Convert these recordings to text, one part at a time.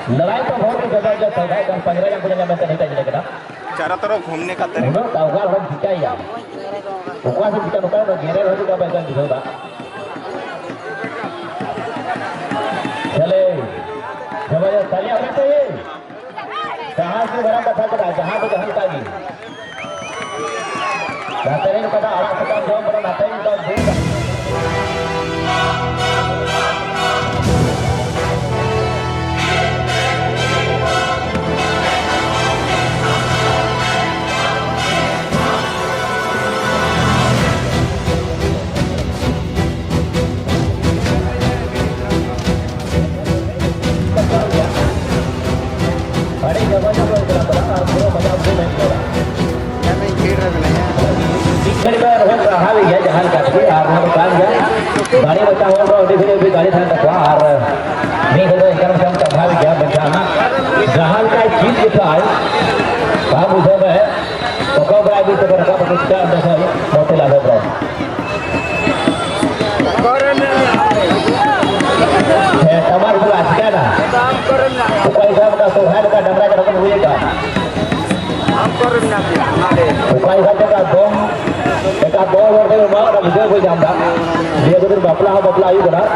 लड़ाई तो बहुत ही जबरदस्त है kan 15 yang punya nyampe tadi tadi kita cara terus घूमने का तरीका tahu kan orang kita ya bukan sih kita bukan gerer itu apa yang di sana चले जबरदस्त तालियां होनी चाहिए जहां से बड़ा कथा करा जहां पे जहां का जी रातें कथा आड़ा कथा जो बड़ा रातें का दिन गाड़ी बचा हुआ भी गाड़ी था और नहीं हो एकदम प्रभावित गया बचाना जहां का चीज लिखा है काम उधर है तो कब भी तो रखा प्रतिष्ठा अंदर से बहुत लाभ है तमार को आज क्या ना तो कोई साहब का सोहार का डमरा का रकम हुएगा हम करना तो कोई साहब का बम एका दो वर्ष में मार का विजय कोई जानता dia betul bapla ayu benar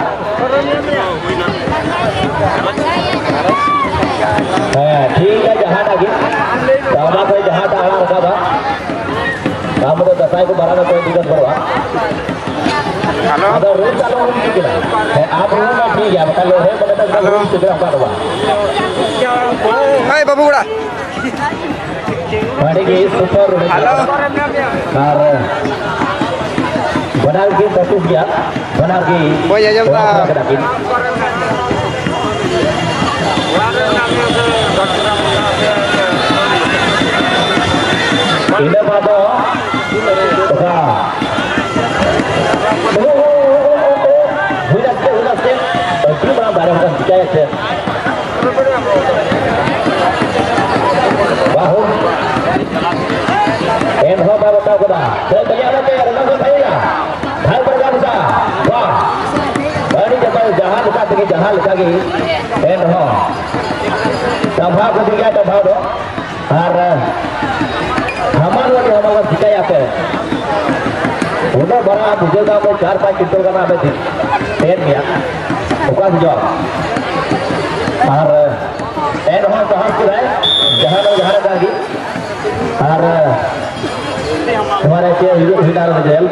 ठीक है जहां लगी दादा कोई जहां डाला रखा था काम तो दसाई को बराबर कोई दिक्कत परवा हेलो अगर रूम चालू हो ठीक है आप रूम में ठीक है बता लो है बता तक रूम से रखा हुआ हाय बाबूड़ा बड़ी की सुपर हेलो और benar ki satu dia benar ki boy aja ini pada gimana barang kan percaya sih bahu हो बताओ खुदा चल चलिए आना चाहिए रंग से सही है भाई प्रकार का वाह बड़ी जब जहां लिखा कि जहां लिखा कि एन हो सभा को दिया सभा दो और हमारे वाले हमारा सिखाया पे उन्हें बड़ा बुजुर्ग को 4-5 किलो का नाम है एन गया उसका जवाब और एन हो कहां से है जहां लगा और हमारे के हिदार में जेल